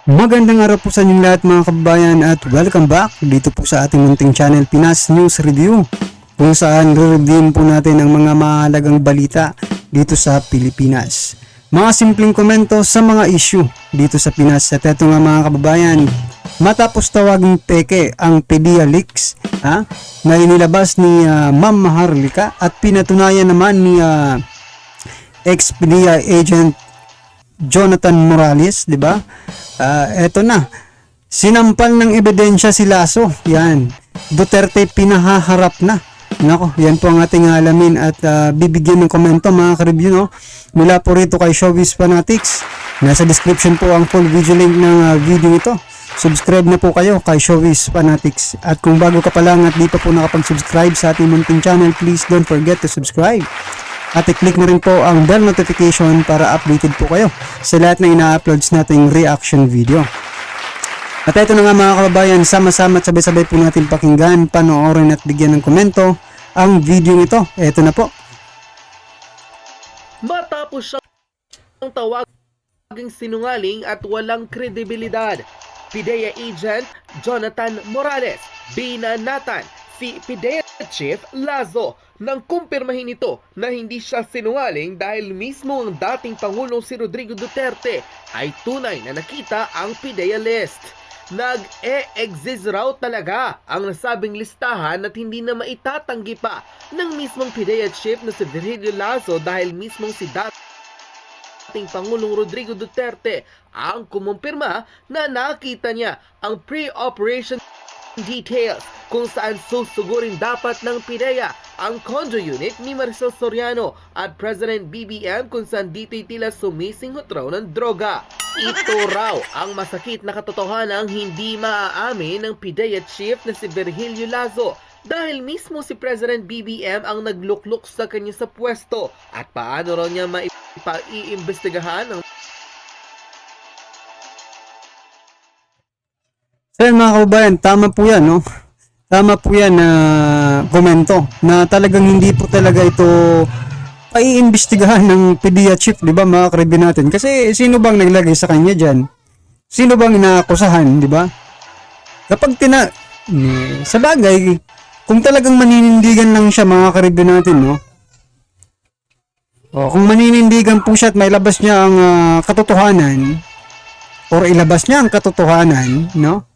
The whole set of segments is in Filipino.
Magandang araw po sa inyong lahat mga kababayan at welcome back dito po sa ating munting channel Pinas News Review, kung saan re-review po natin ang mga mahalagang balita dito sa Pilipinas. Mga simpleng komento sa mga issue dito sa Pinas. At eto nga mga kababayan, matapos tawaging peke ang PDEA leaks na inilabas ni Ma'am Maharlika at pinatunayan naman ni ex-PDEA agent Jonathan Morales, di ba? Eto na, sinampal ng ebidensya si Lasso. Yan, Duterte pinahaharap na. Nako, yan po ang ating alamin at bibigyan ng komento mga ka-review, no? Mula po rito kay Showbiz Fanatics. Nasa description po ang full video link ng video ito. Subscribe na po kayo kay Showbiz Fanatics. At kung bago ka pa lang at di pa po nakapag-subscribe sa ating munting channel, please don't forget to subscribe. At i-click na rin po ang bell notification para updated po kayo sa lahat na ina-uploads nating reaction video. At ito na nga mga kababayan, sama-sama at sabay-sabay po natin pakinggan, panoorin at bigyan ng komento ang video ito. Ito na po. Matapos siyang tawaging sinungaling at walang kredibilidad, PDEA agent Jonathan Morales binanatan si PDEA Chief Lasso nang kumpirmahin ito na hindi siya sinungaling dahil mismo ang dating Pangulong si Rodrigo Duterte ay tunay na nakita ang PDEA list. Nag-e-exist raw talaga ang nasabing listahan at hindi na maitatanggi pa ng mismong PDEA Chief na si Virgilio Lasso dahil mismong si dating Pangulong Rodrigo Duterte ang kumumpirma na nakita niya ang pre-operation details kung saan susugurin dapat ng PDEA ang condo unit ni Maricel Soriano at President BBM kung saan dito'y tila sumisinghot raw ng droga. Ito raw ang masakit na katotohanang hindi maaamin ng PDEA chief na si Virgilio Lasso dahil mismo si President BBM ang naglukluk sa kanya sa pwesto at paano raw niya maiimbestigahan ang So mga kababayan, tama po yan, no? Tama po yan na komento na talagang hindi po talaga ito paiimbestigahan ng PDEA chief, di ba mga ka-review natin? Kasi sino bang naglagay sa kanya dyan? Sino bang inaakusahan, di ba? Kapag sa bagay, kung talagang maninindigan lang siya mga ka-review natin, no? O, kung maninindigan po siya at may labas niya ang katotohanan or ilabas niya ang katotohanan, no?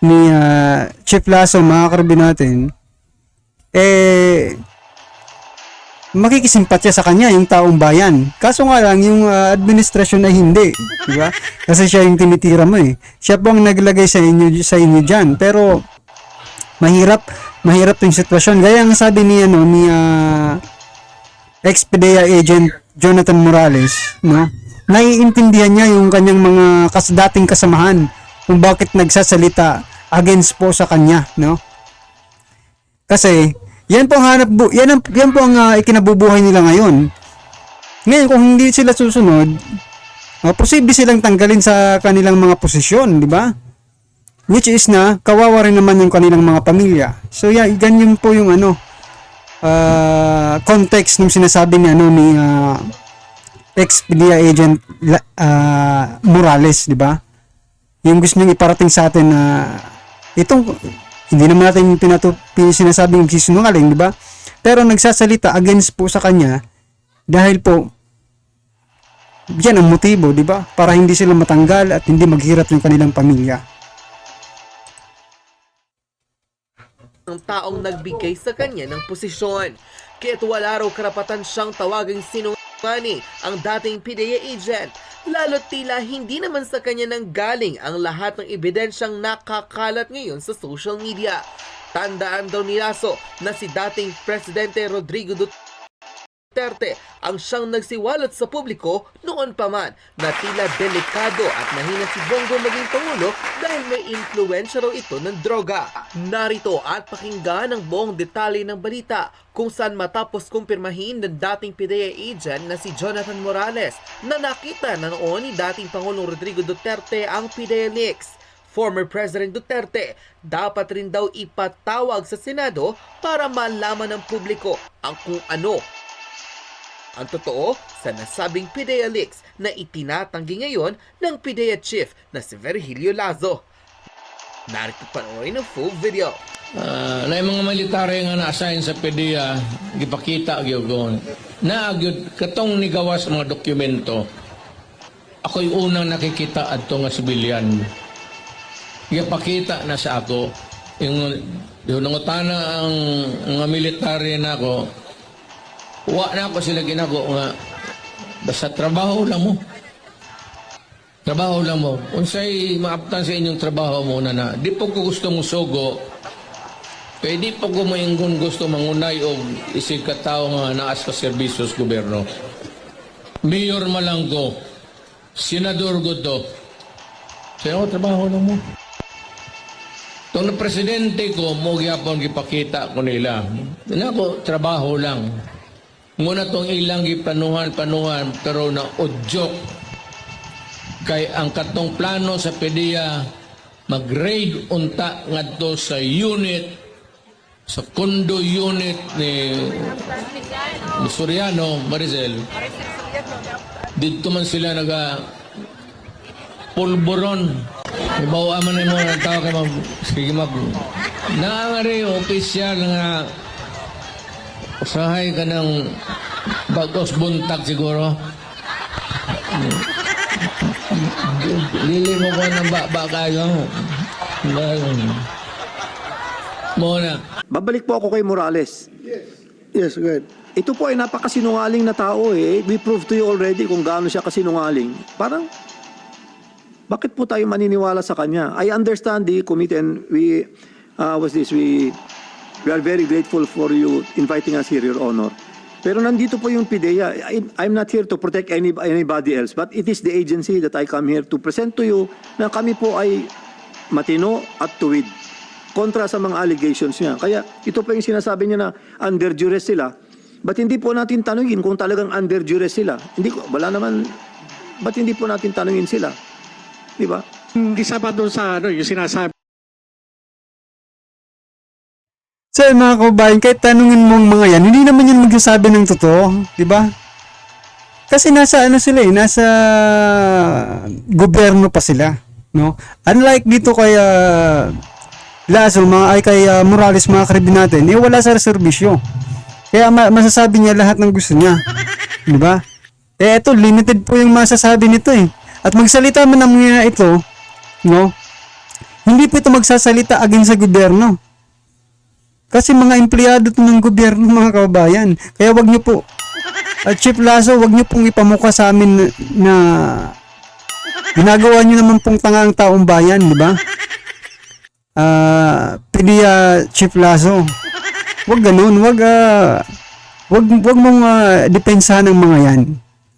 Ni Chief Lasso mga ka-review natin, makikisimpatya sa kanya yung taong bayan. Kaso nga lang yung administrasyon ay hindi, di ba? Kasi siya yung tinitira mo eh. Siya po ang naglagay sa inyo diyan. Pero mahirap yung sitwasyon. Gaya ang sabi ni ex-PDEA agent Jonathan Morales, no? Naiintindihan niya yung kanyang mga dating kasamahan kung bakit nagsasalita against po sa kanya, no? Kasi yan po ang ikinabubuhay nila ngayon. Ngayon kung hindi sila susunod, posible silang tanggalin sa kanilang mga posisyon, di ba? Which is na kawawa rin naman yung kanilang mga pamilya. So ganyan po yung context ng sinasabi ni ex-PDEA agent Morales, di ba? Yung gusto niyang iparating sa atin na hindi naman natin sinasabing sinungaling, di ba? Pero nagsasalita against po sa kanya dahil po yan ang motibo, di ba? Para hindi sila matanggal at hindi maghirap yung kanilang pamilya. ng taong nagbigay sa kanya ng posisyon. Kaya't wala raw karapatan siyang tawaging sinungaling ang dating PDEA agent, lalo't tila hindi naman sa kanya nang galing ang lahat ng ebidensyang nakakalat ngayon sa social media. Tandaan daw ni Lasso na si dating Presidente Rodrigo Duterte ang siyang nagsiwalat sa publiko noon pa man na tila delikado at mahina si Bongo maging Pangulo dahil may impluwensya raw ito ng droga. Narito at pakinggan ang buong detalye ng balita kung saan matapos kumpirmahin ng dating PDEA agent na si Jonathan Morales na nakita na noon ni dating Pangulong Rodrigo Duterte ang PDEA leaks. Former President Duterte dapat rin daw ipatawag sa Senado para malaman ng publiko ang kung ano ang totoo sa nasabing PIDEA leaks na itinatanggi ngayon ng PIDEA chief na si Virgilio Lazo. Narito panoorin ang full video. Na yung mga military nga na-assign sa PDEA, gipakita gyud ko. Naagyud katong nigawas mga dokumento. Ako'y unang nakikita adto nga sibilyan. Gipakita na sa ako yung nangutana ang mga military na ako. Wa na ako sila ginago nga basta trabaho lang mo. Trabaho lang mo. Unsay maaptan sa inyong trabaho mo na di po ko gusto mo sugo. Pwede po ko mainggon gusto mangunay o isig katao nga naas ka serbisyo sa gobyerno. Mayor Malanggo, Senador Godo. Sino trabaho lang mo? Itong na presidente ko, mo gyapon gipakita ko nila. Ako, trabaho lang. Muna tong ilang gipanuhan, pero na udyok. Kay ang katong plano sa PDEA, mag-raid unta ngadto sa unit, sa condo unit ni Soriano, Maricel. Dito man sila pulburon. Ibawa man mo ng tao kay sige naangari opisyal nga usahay ka ng bagos buntag siguro. Lili mo ko ng baba kayo. Muna. Babalik po ako kay Morales. Yes, go ahead. Ito po ay napakasinungaling na tao eh. We proved to you already kung gaano siya kasinungaling. Parang, bakit po tayo maniniwala sa kanya? I understand the committee and we are very grateful for you inviting us here, Your Honor. Pero nandito po yung PIDEA. I'm not here to protect anybody else, but it is the agency that I come here to present to you na kami po ay matino at tuwid kontra sa mga allegations niya. Kaya ito po yung sinasabi niya na under duress sila. Ba't hindi po natin tanungin kung talagang under duress sila? Wala naman, ba't hindi po natin tanungin sila? Di ba? Isa pa doon sa yung sinasabi So mga kababayan, kahit tanungin mo ang mga yan, hindi naman yan magsasabi ng totoo, di ba? Kasi nasa sila nasa gobyerno pa sila, no? Unlike dito kay Lazo, kay Morales, mga karibin natin, wala sa serbisyo. Kaya masasabi niya lahat ng gusto niya, di ba? Eto, limited po yung masasabi nito eh. At magsalita man ng mga ito, no? Hindi po ito magsasalita against sa gobyerno. Kasi mga empleyado ito ng gobyerno, mga kababayan. Kaya wag niyo po, Chief Lazo, wag niyo pong ipamukha sa amin na ginagawa niyo naman pong tanga ang taong bayan, di ba? PIDEA Chief Lazo. Wag ganun, wag mong depensahan ng mga yan.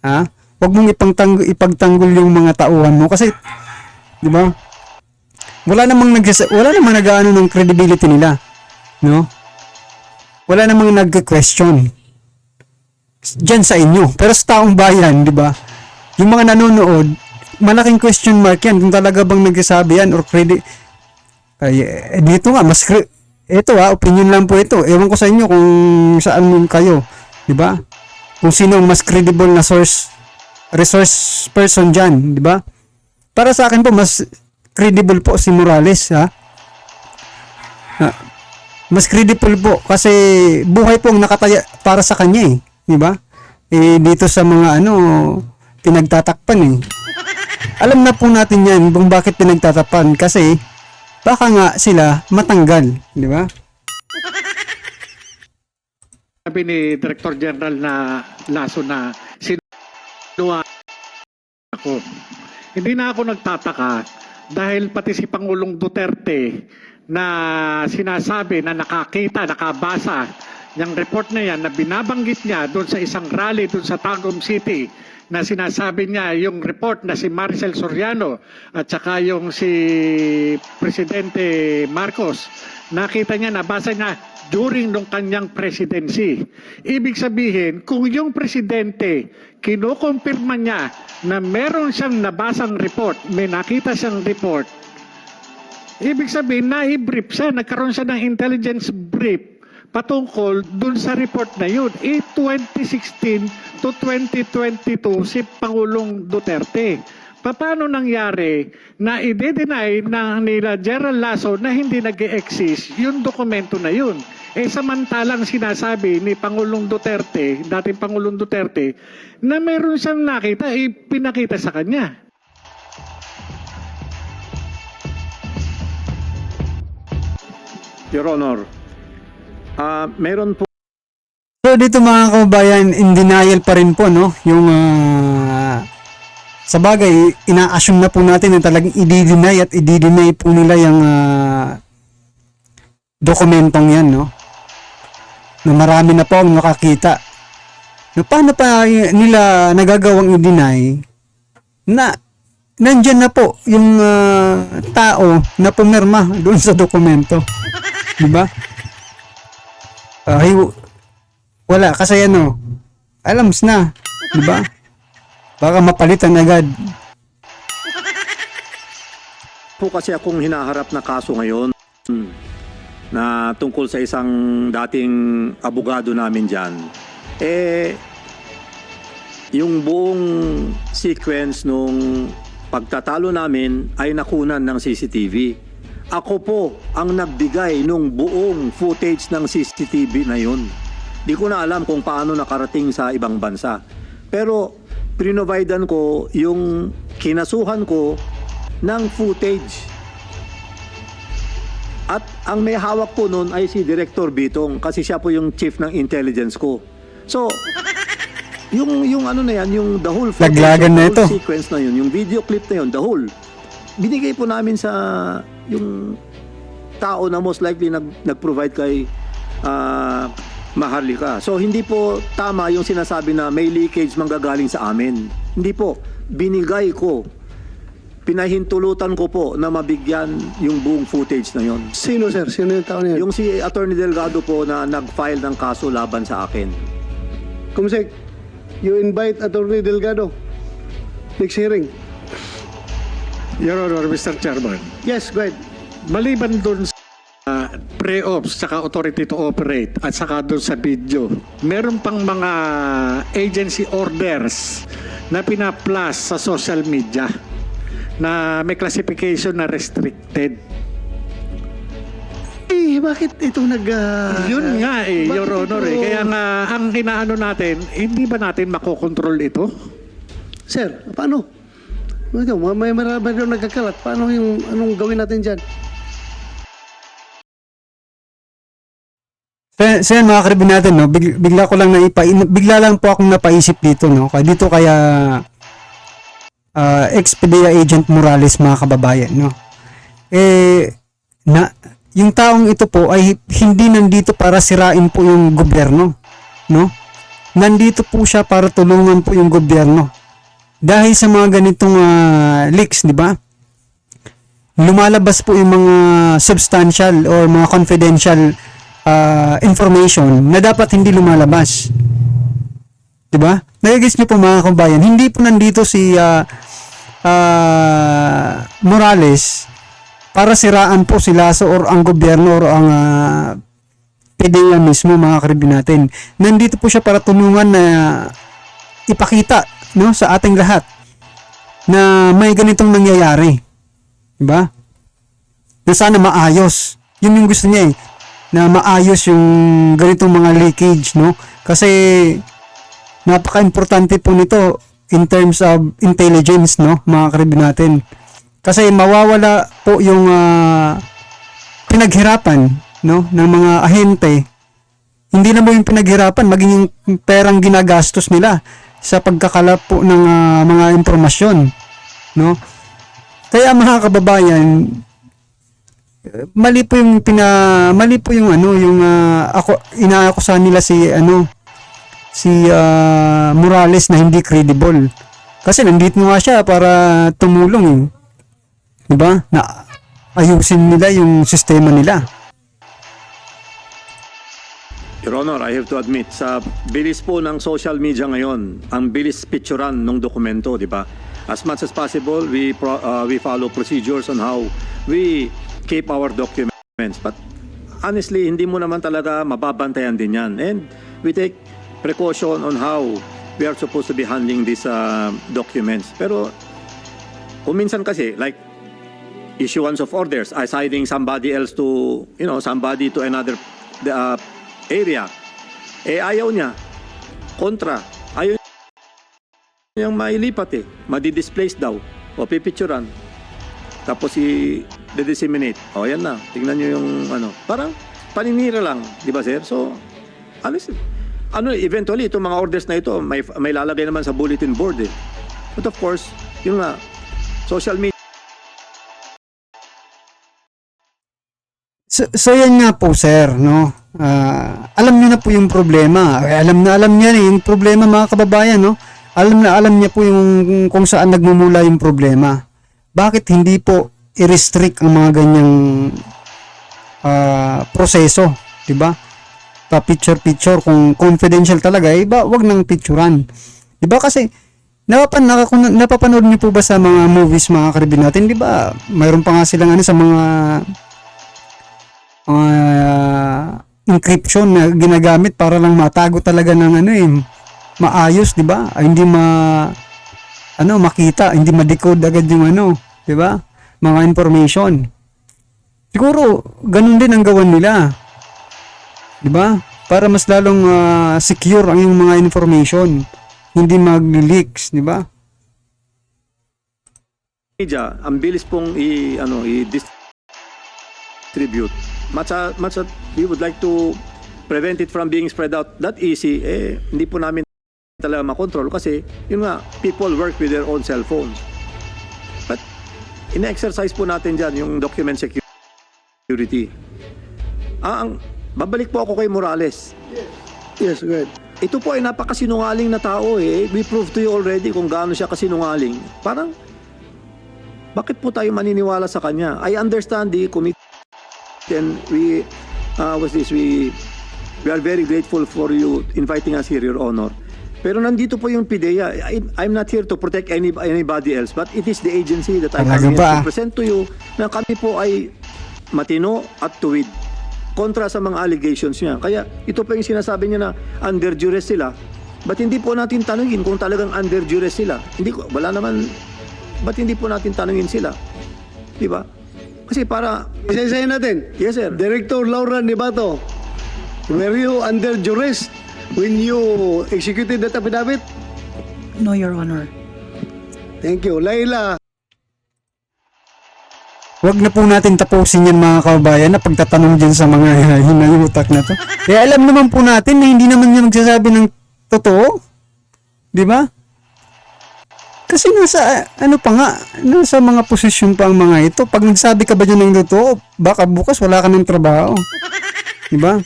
Ha? Wag mong ipagtanggol yung mga tauhan mo kasi, di ba? Wala namang nag-aano ng credibility nila. No? Wala namang nag-question diyan sa inyo. Pero sa taong bayan, di ba? Yung mga nanonood, malaking question mark yan kung talaga bang nagsasabi yan or credit. Dito nga, ito opinion lang po ito. Ewan ko sa inyo kung saan kayo, di ba? Kung sino ang mas credible na resource person dyan, di ba? Para sa akin po, mas credible po si Morales, ha? Mas credible po kasi buhay po ang nakataya para sa kanya eh, di ba? Dito sa mga pinagtatakpan eh. Alam na po natin yan kung bakit pinagtatakpan kasi baka nga sila matanggal, di ba? sabi ni Director General na Lasso na sinuha ako. Hindi na ako nagtataka dahil pati si Pangulong Duterte na sinasabi na nakakita, nakabasa yung report na yan na binabanggit niya doon sa isang rally doon sa Tagum City na sinasabi niya yung report na si Maricel Soriano at saka yung si Presidente Marcos. Nakita niya, nabasa niya during nung kanyang presidency. Ibig sabihin, kung yung presidente kinukumpirma niya na meron siyang nabasang report, may nakita siyang report, ibig sabihin, na-brief siya, nagkaroon siya ng intelligence brief patungkol dun sa report na yun. 2016 to 2022 si Pangulong Duterte. Paano nangyari na i-deny na nila Gerald Lasso na hindi nag-exist yung dokumento na yun? Samantalang sinasabi ni Pangulong Duterte, dating Pangulong Duterte, na meron siyang nakita, pinakita sa kanya. Your Honor, meron po So dito mga kababayan, in denial pa rin po, no? Yung sa bagay, ina-assume na po natin na talagang i-deny at i-deny po nila yung dokumentong yan, no? Na marami na po ang nakakita. No, paano pa nila nagagawang i-deny na nandyan na po yung tao na pumirma doon sa dokumento? Diba? Wala kasi alams na, 'di ba? Baka mapalitan agad. po kasi akong hinaharap na kaso ngayon na tungkol sa isang dating abogado namin diyan. Yung buong sequence nung pagtatalo namin ay nakunan ng CCTV. Ako po ang nagbigay nung buong footage ng CCTV na yun. Di ko na alam kung paano nakarating sa ibang bansa. Pero prinovidean ko yung kinasuhan ko ng footage. At ang may hawak po nun ay si Director Bitong kasi siya po yung chief ng intelligence ko. So, yung ano na yan, yung the whole footage, Laglagan na the whole ito. sequence na yun, yung video clip na yun, the whole, binigay po namin sa yung tao na most likely nag-provide kay Maharlika. So hindi po tama yung sinasabi na may leakage manggagaling sa amin. Hindi po. Binigay ko. Pinahintulutan ko po na mabigyan yung buong footage na yon. Sino sir? Sino yung tao na yan? Yung si Attorney Delgado po na nag-file ng kaso laban sa akin. Kumsek, you invite Attorney Delgado. Next hearing. Your Honor, Mr. Chairman, Yes, go ahead. maliban dun sa pre-ops, saka authority to operate, at saka dun sa video, meron pang mga agency orders na pina-plus sa social media na may classification na restricted. Bakit ito Yun nga Your bakit Honor ito- Kaya nga, ang inaano natin, hindi ba natin makokontrol ito? Sir, paano? Ito, may marami doon nagkakalat. Paano yung anong gawin natin dyan? So yan mga karibin natin, no? Bigla ko lang bigla lang po akong napaisip dito, no? Kaya ex-PDEA agent Morales, mga kababayan, no? Yung taong ito po ay hindi nandito para sirain po yung gobyerno, no? Nandito po siya para tulungan po yung gobyerno. Dahil sa mga ganitong leaks, di ba? Lumalabas po yung mga substantial or mga confidential information na dapat hindi lumalabas. 'Di ba? Nagigets niyo po mga kabayan, hindi po nandito si Morales para siraan po si Lasso or ang gobyerno or ang PDEA mismo, mga karibin natin. Nandito po siya para tulungan na ipakita, no, sa ating lahat na may ganitong nangyayari. 'Di ba? Na sana maayos. Yun yung gusto niya na maayos yung ganitong mga leakage, no? Kasi napaka-importante po nito in terms of intelligence, no, mga karibin natin. Kasi mawawala po yung pinaghirapan, no, ng mga ahente. Hindi na mo yung pinaghirapan, maging yung perang ginagastos nila sa pagkakalap po ng mga impormasyon, no? Kaya mga kababayan, mali po yung inaakusahan nila si Morales na hindi credible. Kasi nandito nga siya para tumulong, 'di ba? Na ayusin nila yung sistema nila. Your Honor, I have to admit, sa bilis po ng social media ngayon, ang bilis picturean ng dokumento, di ba? As much as possible, we follow procedures on how we keep our documents. But honestly, hindi mo naman talaga mababantayan din yan. And we take precaution on how we are supposed to be handling these documents. Pero kung minsan kasi, like issuance of orders, assigning somebody else to, somebody to another area, ayaw niya, kontra, ayaw niyang mailipat madi-displace daw, o pipicturan, tapos i-disseminate. O yan na, tingnan niyo yung parang paninira lang, di ba sir? So, eventually, itong mga orders na ito, may lalagay naman sa bulletin board But of course, yung social media. So yan nga po sir, no? Alam niyo na po yung problema. Alam niya yung problema mga kababayan, no? Alam niya po yung kung saan nagmumula yung problema. Bakit hindi po i-restrict ang mga ganyang proseso, 'di ba? Pa picture kung confidential talaga, wag nang picturean. 'Di ba kasi napapanood niyo po ba sa mga movies mga karibin natin, 'di ba? Mayroon pa nga silang sa mga encryption na ginagamit para lang matago talaga ng maayos, 'di ba? Hindi makita, hindi ma-decode agad yung 'di ba? Mga information. Siguro ganun din ang gawan nila. 'Di ba? Para mas lalong secure ang yung mga information, hindi mag-leaks, 'di ba? Media, ang bilis pong i-distribute. Much as we would like to prevent it from being spread out that easy, hindi po namin talaga makontrol kasi yun nga, people work with their own cell phones. But ina-exercise po natin dyan yung document security. Babalik po ako kay Morales. Yes, go ahead. Ito po ay napakasinungaling na tao We proved to you already kung gaano siya kasinungaling. Parang, bakit po tayo maniniwala sa kanya? I understand the committee and we are very grateful for you inviting us here, Your Honor. Pero nandito po yung PIDEA. I'm not here to protect anybody else, but it is the agency that I come here to present to you na kami po ay matino at tuwid kontra sa mga allegations niya. Kaya ito po yung sinasabi niya na under duress sila. Ba't hindi po natin tanungin kung talagang under duress sila? Ba't hindi po natin tanungin sila? Di ba? Kasi para... Isa-isayin natin. Yes, sir. Director Laura Nibato, were you under duress when you executed that affidavit? No, Your Honor. Thank you. Laila. Wag na po natin tapusin yan mga kababayan na pagtatanong dyan sa mga hinayutak na to. Alam naman po natin na hindi naman niya magsasabi ng totoo. Di ba? Kasi nasa mga posisyon pa ang mga ito. Pag nagsabi ka ba dyan ng totoo, baka bukas wala ka ng trabaho. Di ba?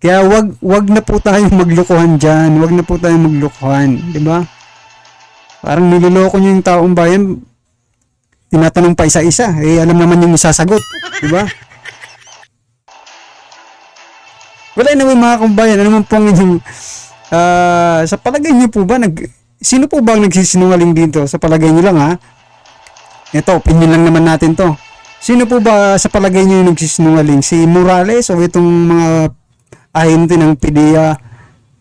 Kaya wag na po tayong maglukuhan dyan. Wag na po tayong maglukuhan. Di ba? Parang niloloko niyo yung taong bayan. Tinatanong pa isa-isa. Alam naman yung isasagot. Di ba? Wala naman mga kabayan. Ano naman pong inyong sa palagay niyo po ba sino po ba ang nagsisinungaling dito? Sa palagay niyo lang Ito, opinion lang naman natin to. Sino po ba sa palagay niyo yung nagsisinungaling? Si Morales o itong mga ahente ng PIDEA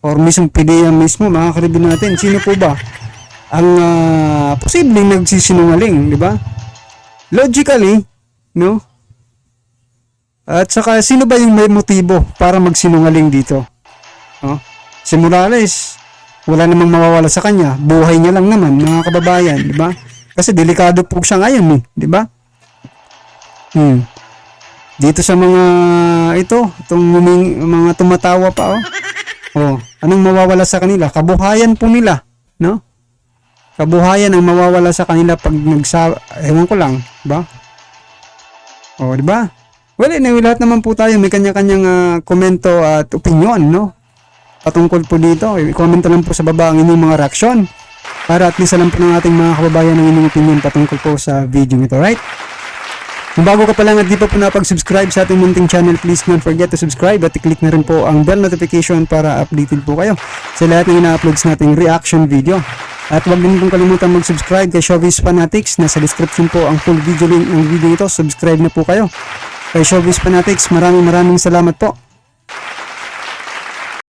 or mismong PIDEA mismo, mga karibin natin? Sino po ba ang posibleng nagsisinungaling, di ba? Logically, no? At saka, sino ba yung may motibo para magsinungaling dito? Si Morales, wala namang mawawala sa kanya. Buhay niya lang naman, mga kababayan, di ba? Kasi delikado po siya ngayon, di ba? Dito sa mga itong mga tumatawa pa, anong mawawala sa kanila? Kabuhayan po nila, no? Kabuhayan ang mawawala sa kanila pag ewan ko lang, di ba? Di ba? Well, lahat naman po tayo may kanya-kanyang komento at opinion, no? Patungkol po dito, i-comment lang po sa baba ang inyong mga reaksyon para at least alam po ng ating mga kababayan ang inyong opinion patungkol po sa video nito, right? Kung bago ka pa lang at di pa po napag-subscribe sa ating munting channel, please don't forget to subscribe at i-click na rin po ang bell notification para updated po kayo sa lahat ng ina-uploads nating reaction video. At huwag din pong kalimutan mag-subscribe kay Showbiz Fanatics. Nasa description po ang full video link ng video ito. Subscribe na po kayo kay Showbiz Fanatics. Maraming salamat po.